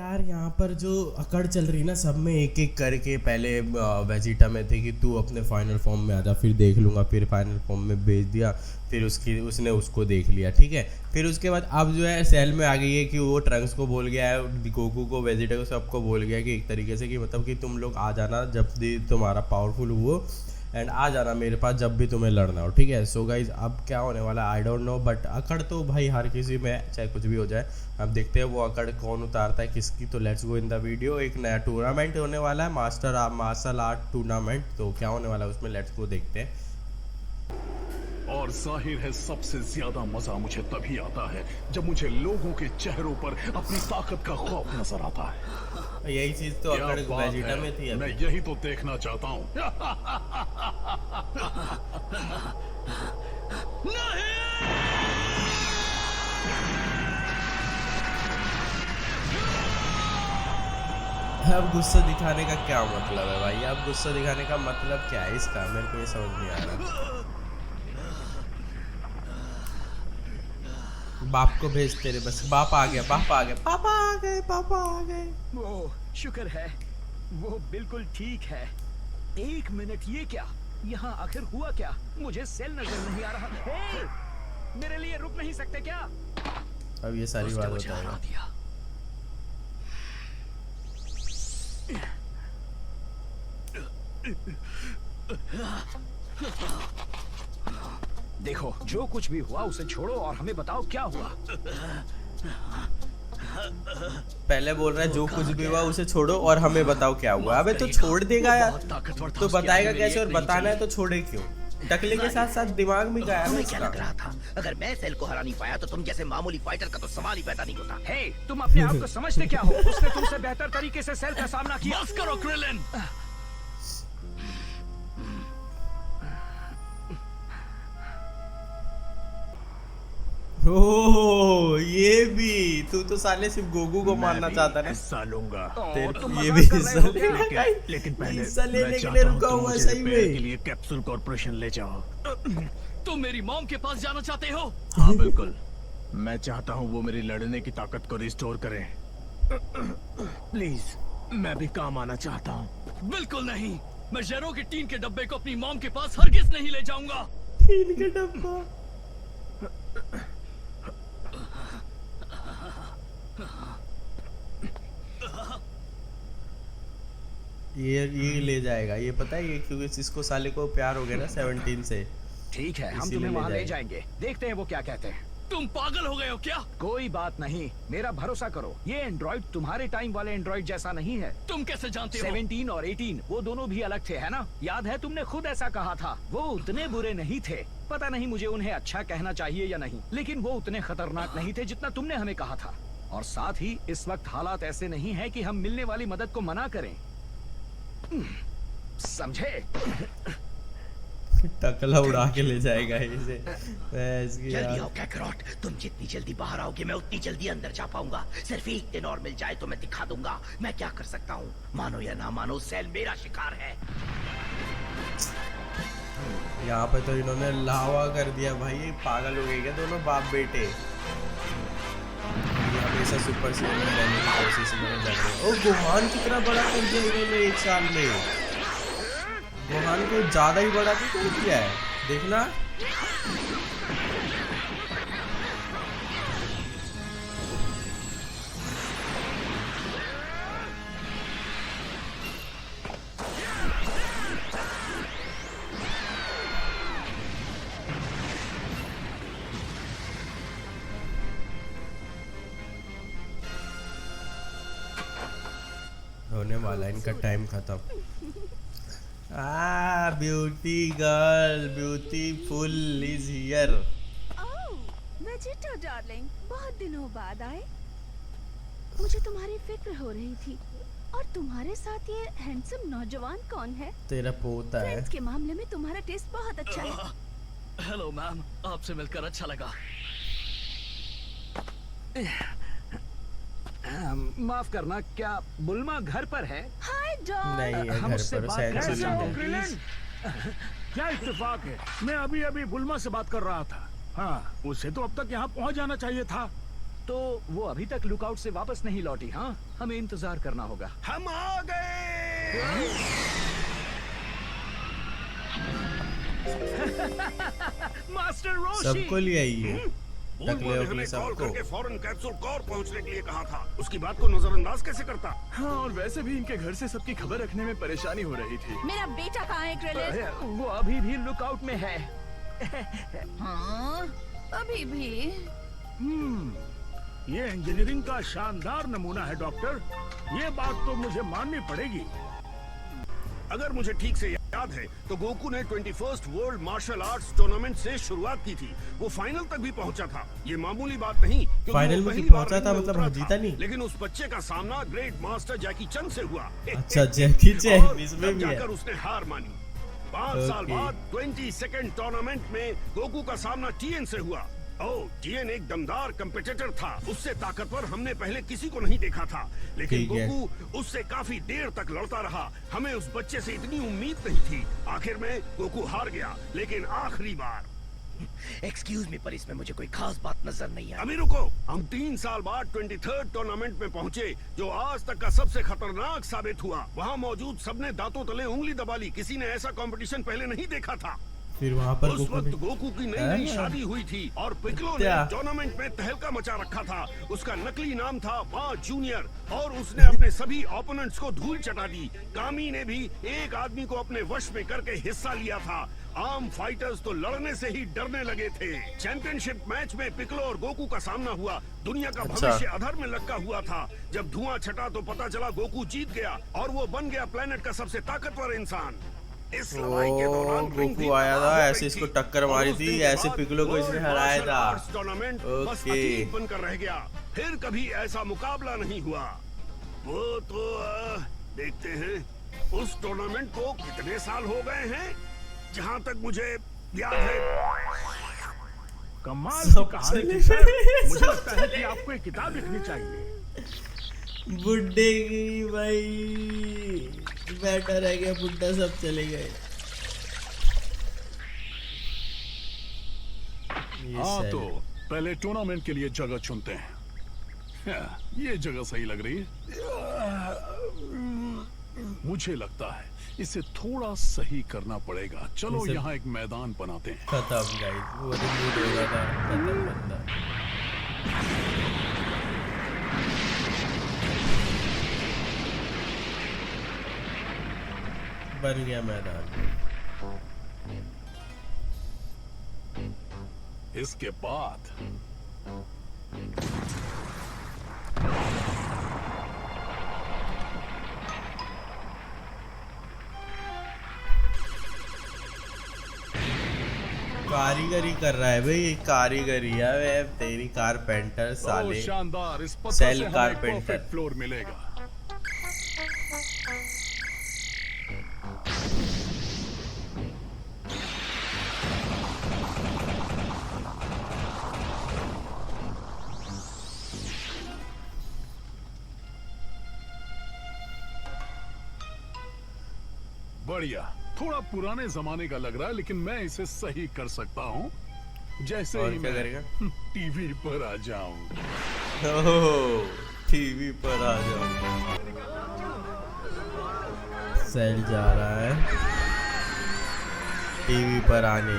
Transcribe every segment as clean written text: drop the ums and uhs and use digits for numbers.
यार यहाँ पर जो अकड़ चल रही ना सब में एक एक करके, पहले वेजिटा में थे कि तू अपने फाइनल फॉर्म में आ जा, फिर देख लूँगा, फिर फाइनल फॉर्म में भेज दिया, फिर उसने उसको देख लिया, ठीक है। फिर उसके बाद अब जो है सेल में आ गई है कि वो ट्रंक्स को बोल गया है, गोकू को, वेजिटा को, सबको बोल गया कि एक तरीके से कि मतलब कि तुम लोग आ जाना जब भी तुम्हारा पावरफुल हो, एंड आ जाना मेरे पास जब भी तुम्हें लड़ना हो, ठीक है। सो गाइज अब क्या होने वाला आई डोंट नो, बट अकड़ तो भाई हर किसी में चाहे कुछ भी हो जाए। अब देखते हैं वो अकड़ कौन उतारता है किसकी। तो let's go in the video. एक नया टूर्नामेंट होने वाला है, मार्शल आर्ट टूर्नामेंट। तो क्या होने वाला है उसमें, लेट्स गो देखते हैं। और जाहिर है सबसे ज्यादा मजा मुझे तभी आता है जब मुझे लोगों के चेहरों पर अपनी ताकत का खौफ नजर आता है। यही चीज तो अकड़ वेजिटा में थी। मैं यही तो देखना चाहता हूँ। अब गुस्सा दिखाने का क्या मतलब है भाई? अब गुस्सा दिखाने का मतलब क्या है इसका? मेरे को ये समझ नहीं आ रहा। बाप को भेज तेरे, बस बाप आ गया, पापा आ गए, पापा आ गए, पापा आ गए। वो शुक्र है, वो बिल्कुल ठीक है। एक मिनट, ये क्या? यहाँ आखिर हुआ क्या? मुझे सेल नजर नहीं आ रहा। हे! मेरे लिए रुक नहीं सकते क्या? अब ये सारी बात बताएगा। देखो, जो कुछ भी हुआ उसे छोड़ो और हमें बताओ क्या हुआ। पहले बोल रहा है जो कुछ भी हुआ उसे छोड़ो और हमें बताओ क्या हुआ। अबे तो छोड़ देगा यार, तो बताएगा कैसे? और बताना है तो छोड़े क्यों? टकले के साथ साथ दिमाग में गया है। क्या लग रहा था? अगर मैं सेल को हरा नहीं पाया तो तुम जैसे मामूली फाइटर का तो सवाल ही पैदा नहीं होता। हे, तुम अपने आप को समझते क्या हो? उसने तुमसे बेहतर तरीके से सेल का सामना किया। बस करो क्रिलिन। ओह, ये भी तू तो साले सिर्फ गोकू को मारना चाहता ना। हिस्सा लूंगा। ये भी हिस्सा लेगा, लेकिन पहले हिस्सा लेने मैं के लिए चाहता हूं रुका तुम हुआ मुझे सही रिपेयर में। के लिए कैप्सूल कॉर्पोरेशन ले जाओ। तुम मेरी मॉम के पास जाना चाहते हो? हाँ बिल्कुल, मैं चाहता हूँ वो मेरी लड़ने की ताकत को रिस्टोर करें। प्लीज, मैं भी काम आना चाहता हूँ। बिल्कुल नहीं, मैं जेरो के टीन के डब्बे को अपनी मॉम के पास हरगिज नहीं ले जाऊंगा। टीन के डब्बा? ये ले जाएगा, ये पता है, ये क्योंकि इसको साले को प्यार हो गया ना 17 से। ठीक है, हम तुम्हें वहाँ ले जाएंगे। देखते हैं वो क्या कहते हैं। तुम पागल हो गए हो क्या? कोई बात नहीं, मेरा भरोसा करो। ये एंड्रॉइड तुम्हारे टाइम वाले एंड्रॉइड जैसा नहीं है। तुम कैसे जानते हो? 17 और 18 वो दोनों भी अलग थे, है ना? याद है, तुमने खुद ऐसा कहा था। वो उतने बुरे नहीं थे। पता नहीं मुझे उन्हें अच्छा कहना चाहिए या नहीं, लेकिन वो उतने खतरनाक नहीं थे जितना तुमने हमें कहा था। और साथ ही इस वक्त हालात ऐसे नहीं है कि हम मिलने वाली मदद को मना करें, समझे? टकला उड़ा के ले जाएगा इसे। जल्दी आओ कैकरॉट, तुम जितनी जल्दी बाहर आओगे मैं उतनी जल्दी अंदर जा पाऊंगा। सिर्फ एक दिन और मिल जाए तो मैं दिखा दूंगा मैं क्या कर सकता हूँ। मानो या ना मानो, सेल मेरा शिकार है। यहाँ पे तो इन्होंने लावा कर दिया भाई। पागल हो गए क्या दोनों बाप बेटे? हमेशा सुपर सीरियल में रहने की कोशिश में लग रहे हैं। ओ, गोहान कितना बड़ा कर दिया इन्होंने एक साल में। गोहान को ज्यादा ही बड़ा भी कर दिया है, देखना। होने वाला इनका टाइम खत्म। Beauty girl, beautiful is here. Vegeta darling, बहुत दिनों बाद आए। मुझे तुम्हारी फिक्र हो रही थी। और तुम्हारे साथ ये हैंडसम नौजवान कौन है? तेरा पोता है। फ्रेंड्स के मामले में तुम्हारा टेस्ट बहुत अच्छा है। हेलो मैम, आपसे मिलकर अच्छा लगा। माफ करना, क्या बुल्मा घर पर है? हाय डॉग। नहीं है हम घर उससे पर, बात सेंचुरी कर सकते में। हैं? क्या इत्तेफाक है, मैं अभी अभी बुल्मा से बात कर रहा था। हाँ, उसे तो अब तक यहाँ पहुँच जाना चाहिए था। तो वो अभी तक लुकआउट से वापस नहीं लौटी। हाँ, हमें इंतजार करना होगा। हम आ गए। मास्टर रोशी। सबको ले आइए, बोल टकले ने वकले हमें कॉल सबको। करके फौरन कैप्सूल कोर पहुंचने के लिए कहा था। उसकी बात को नजरअंदाज कैसे करता? हाँ, और वैसे भी इनके घर से सबकी खबर रखने में परेशानी हो रही थी। मेरा बेटा कहाँ है क्रेडिट? वो अभी भी लुकआउट में है। हाँ, अभी भी। ये इंजीनियरिंग का शानदार नमूना है डॉक्टर। ये बात तो मुझे माननी पड़ेगी। अगर मुझे ठीक से याद है तो गोकू ने 21st world martial arts tournament से शुरुआत की थी। वो फाइनल तक भी पहुंचा था। ये मामूली बात नहीं, क्योंकि फाइनल वो में पहली भी पहुंचा बार था, रिंग में मतलब उतरा जीता था। नहीं। लेकिन उस बच्चे का सामना ग्रेट मास्टर जैकी चन से हुआ। अच्छा, जैकी चैन और इसमें तब भी है। जाकर उसने हार मानी। 5 साल ओके। बाद 22nd टूर्नामेंट में गोकू का सामना टीएन से हुआ। ओह, टीएन एक दमदार कंपेटिटर था। उससे ताकतवर हमने पहले किसी को नहीं देखा था। लेकिन ठीक है। गोकू उससे काफी देर तक लड़ता रहा। हमें उस बच्चे से इतनी उम्मीद नहीं थी। आखिर में गोकू हार गया, लेकिन आखिरी बार। एक्सक्यूज मी, पर इसमें मुझे कोई खास बात नजर नहीं आई। अभी रुको, हम 3 साल बाद 23rd टूर्नामेंट में पहुंचे, जो आज तक का सबसे खतरनाक साबित हुआ। वहां मौजूद सबने दांतों तले उंगली दबा ली। किसी ने ऐसा कंपटीशन पहले नहीं देखा था। फिर वहां पर उस गोकू वक्त ने गोकू की नई नई हाँ। शादी हुई थी और पिकलो ने क्या? टूर्नामेंट में तहलका मचा रखा था। उसका नकली नाम था वा जूनियर और उसने अपने सभी ओपोनेंट्स को धूल चटा दी। कामी ने भी एक आदमी को अपने वश में करके हिस्सा लिया था। आम फाइटर्स तो लड़ने से ही डरने लगे थे। चैंपियनशिप मैच में पिकलो और गोकू का सामना हुआ। दुनिया का अच्छा। भविष्य अधर में लटका हुआ था। जब धुआं छटा तो पता चला गोकू जीत गया और वो बन गया प्लेनेट का सबसे ताकतवर इंसान। इस लड़ाई के दौरान रिंग भी गोकू आया तबाह था, हो ऐसे गई इसको थी। टक्कर और मारी उस थी, दिन के ऐसे बाद पिगलो को इसने वर्ल्ड हराया मार्शल था। आर्ट्स टूर्नामेंट बस ओके। अतीत बनकर रह गया। फिर कभी ऐसा मुकाबला नहीं हुआ। वो तो देखते हैं उस टूर्नामेंट को कितने साल हो गए हैं। जहां तक मुझे याद है। कमाल की कहानी थी सर। मुझे लगता है कि आपको एक किताब लिखनी चाहिए। बुड्ढे की भाई बैठा रह गया, बुड्ढा सब चले गए। ये हाँ, सैड तो है। पहले टूर्नामेंट के लिए जगह चुनते हैं। ये जगह सही लग रही है। मुझे लगता है इसे थोड़ा सही करना पड़ेगा। चलो इसे- यहाँ एक मैदान बनाते हैं। खत्म गाइस, वो तो मूड हो रहा था, खत्म बंदा। बन गया मैदान। इसके बाद कारीगरी कर रहा है भाई, ये कारीगरी है वे, तेरी कारपेंटर ओ, साले। शानदार। इस पत्थर सेल से हमें कारपेंटर। परफेक्ट फ्लोर मिलेगा। बढ़िया। थोड़ा पुराने जमाने का लग रहा है, लेकिन मैं इसे सही कर सकता हूँ। जैसे और ही क्या मैं करेगा? टीवी पर आ जाऊं। ओह, टीवी पर आ जाओ। सेल जा रहा है टीवी पर आने।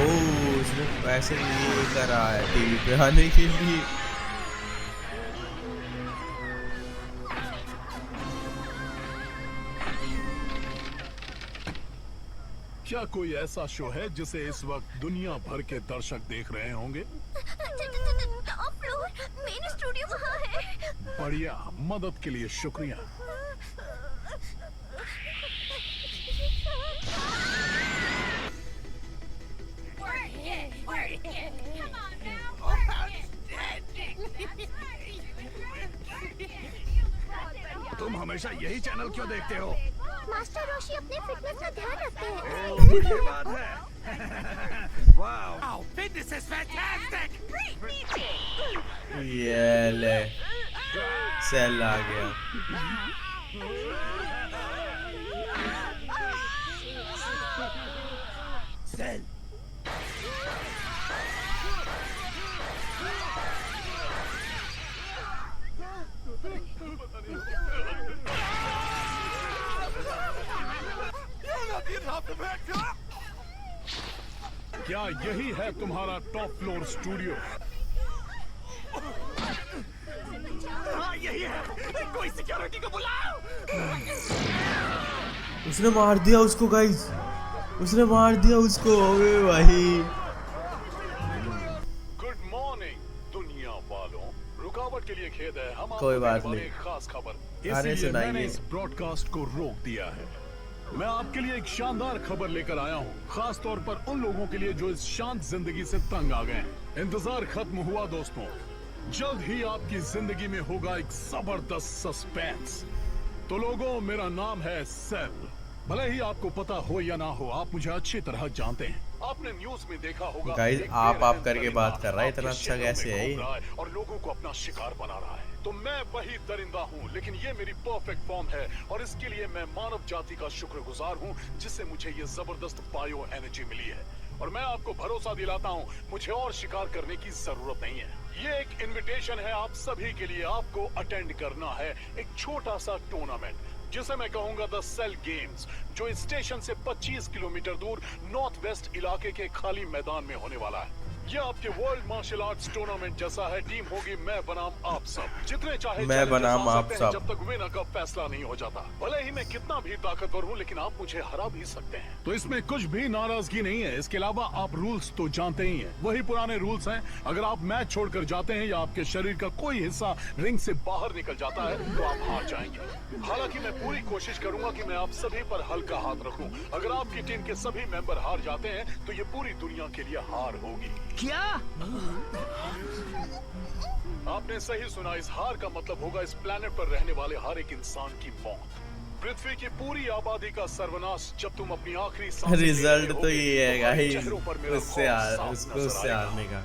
ओह, उसने पैसे लिए करा है टीवी पे आने के लिए। क्या कोई ऐसा शो है जिसे इस वक्त दुनिया भर के दर्शक देख रहे होंगे? टॉप फ्लोर, मेन स्टूडियो वहाँ है। बढ़िया, मदद के लिए शुक्रिया। तुम हमेशा यही चैनल क्यों देखते हो? मास्टर रोशी अपने फिटनेस का ध्यान रखते हैं। ओह, ये बात है। वाह, Fitness is fantastic! ये ले, सेल आ गया। Cell, क्या यही है तुम्हारा टॉप फ्लोर स्टूडियो? हाँ यही है, कोई सिक्योरिटी को बुलाओ। उसने मार दिया उसको गाइस, उसने मार दिया उसको। अबे भाई गुड मॉर्निंग दुनिया वालों, रुकावट के लिए खेद है, हम कोई बात आपको देने वाले नहीं। एक खास खबर, अरे इसलिए सुनाइए। मैंने इस ब्रॉडकास्ट को रोक दिया है। मैं आपके लिए एक शानदार खबर लेकर आया हूँ, खास तौर पर उन लोगों के लिए जो इस शांत जिंदगी से तंग आ गए हैं। इंतजार खत्म हुआ दोस्तों, जल्द ही आपकी जिंदगी में होगा एक जबरदस्त सस्पेंस। तो लोगों, मेरा नाम है सेल। भले ही आपको पता हो या ना हो, आप मुझे अच्छी तरह जानते हैं। आपने न्यूज में देखा होगा गाइस, एक आप बेरहम करके बात परिंदा कर रहा है, इतना आपके अच्छा शहरों कैसे में है ये? घूम रहा है और लोगों को अपना शिकार बना रहा है। तो मैं वही दरिंदा हूँ, लेकिन ये मेरी परफेक्ट फॉर्म है और इसके लिए मैं मानव जाति का शुक्रगुजार हूँ जिससे मुझे ये जबरदस्त बायो एनर्जी मिली है। और मैं आपको भरोसा दिलाता हूँ, मुझे और शिकार करने की जरूरत नहीं है। ये एक इनविटेशन है आप सभी के लिए, आपको अटेंड करना है एक छोटा सा टूर्नामेंट जिसे मैं कहूंगा द सेल गेम्स, जो इस स्टेशन से 25 किलोमीटर दूर नॉर्थ वेस्ट इलाके के खाली मैदान में होने वाला है। ये आपके वर्ल्ड मार्शल आर्ट्स टूर्नामेंट जैसा है। टीम होगी मैं बनाम आप सब, जितने चाहे मैं challenges बनाम आ आप सकते हैं सब। जब तक विनर का फैसला नहीं हो जाता। भले ही मैं कितना भी ताकतवर हूँ, लेकिन आप मुझे हरा भी सकते हैं। तो इसमें कुछ भी नाराजगी नहीं है। इसके अलावा आप रूल्स तो जानते ही हैं, वही पुराने रूल्स हैं। अगर आप मैच छोड़कर जाते हैं या आपके शरीर का कोई हिस्सा रिंग से बाहर निकल जाता है तो आप हार जाएंगे। हालांकि मैं पूरी कोशिश करूंगा कि मैं आप सभी पर हल्का हाथ रखूं। अगर आपकी टीम के सभी मेंबर हार जाते हैं तो ये पूरी दुनिया के लिए हार होगी। क्या? आपने सही सुना, इस हार का मतलब होगा इस प्लेनेट पर रहने वाले हर एक इंसान की मौत। पृथ्वी की पूरी आबादी का सर्वनाश जब तुम अपनी आखिरी सांसें ले रहे रिजल्ट तो होगे, ये है तुम्हारे गाइस, चेहरों पर मेरा उससे खौफ साफ उसको नजर उससे आएगा। हारने का।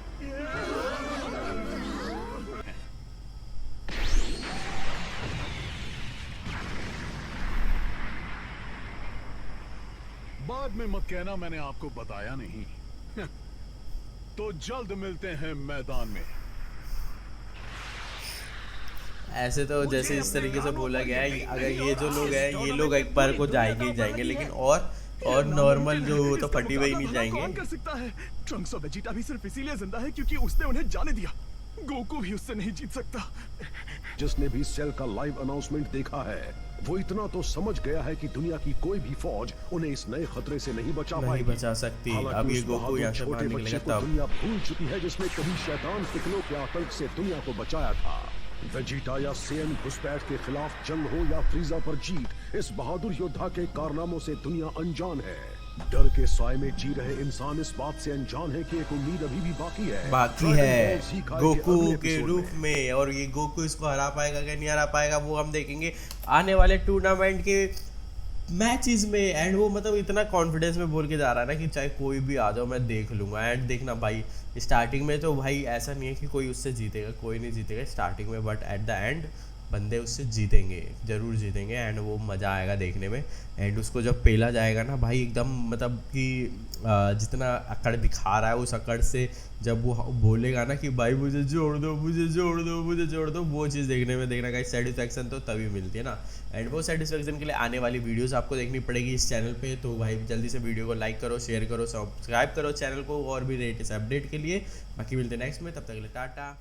बाद में मत कहना मैंने आपको बताया नहीं। तो जल्द मिलते हैं मैदान में। ऐसे तो जैसे इस तरीके से बोला गया है, अगर ये जो लोग हैं ये लोग एक बार को जाएंगे ही जाएंगे, लेकिन और नॉर्मल जो तो फटी हुई नहीं जाएंगे। कर सकता है। ट्रंक्स और वेजिटा भी सिर्फ इसीलिए जिंदा है क्योंकि उसने उन्हें जाने दिया। गोकू भी उससे नहीं जीत सकता। जिसने भी सेल का लाइव अनाउंसमेंट देखा है वो इतना तो समझ गया है कि दुनिया की कोई भी फौज उन्हें इस नए खतरे से नहीं बचा नहीं पाएगी। बचा सकती। हालांकि अब ये उस गोकू बहादुर यहाँ से छोटे बाहर बच्चे निकलेगा को तब। दुनिया भूल चुकी है जिसने कभी शैतान फिकलों के आतंक से दुनिया को बचाया था। वेजिटा या सेन घुसपैठ के खिलाफ जंग हो या फ्रीजा पर जीत, इस बहादुर योद्धा के कारनामों से दुनिया अनजान है। डर के साए में जी रहे इंसान इस बात से अनजान है कि एक उम्मीद अभी भी बाकी है। बाकी ड्रैगन है बॉल जी का गोकू अगले के एपिसोड रूप में, और ये गोकू इसको हरा पाएगा कि नहीं हरा पाएगा वो हम देखेंगे आने वाले टूर्नामेंट के मैचेस में। एंड वो मतलब इतना कॉन्फिडेंस में बोल के जा रहा है ना कि चाहे कोई भी आ जाओ मैं देख लूंगा। एंड देखना भाई, स्टार्टिंग में तो भाई ऐसा नहीं है कि कोई उससे जीतेगा, कोई नहीं जीतेगा स्टार्टिंग में, बट एट द एंड बंदे उससे जीतेंगे, ज़रूर जीतेंगे। एंड वो मज़ा आएगा देखने में। एंड उसको जब पेला जाएगा ना भाई, एकदम मतलब कि जितना अकड़ दिखा रहा है उस अकड़ से जब वो बोलेगा ना कि भाई मुझे जोड़ दो, मुझे जोड़ दो, मुझे जोड़ दो, वो चीज़ देखने में देखना का सेटिस्फेक्शन तो तभी मिलती है ना। एंड वो सेटिस्फेक्शन के लिए आने वाली वीडियोस आपको देखनी पड़ेगी इस चैनल पे। तो भाई जल्दी से वीडियो को लाइक करो, शेयर करो, सब्सक्राइब करो चैनल को और भी लेटेस्ट अपडेट के लिए। बाकी मिलते हैं नेक्स्ट में, तब तक के लिए टाटा।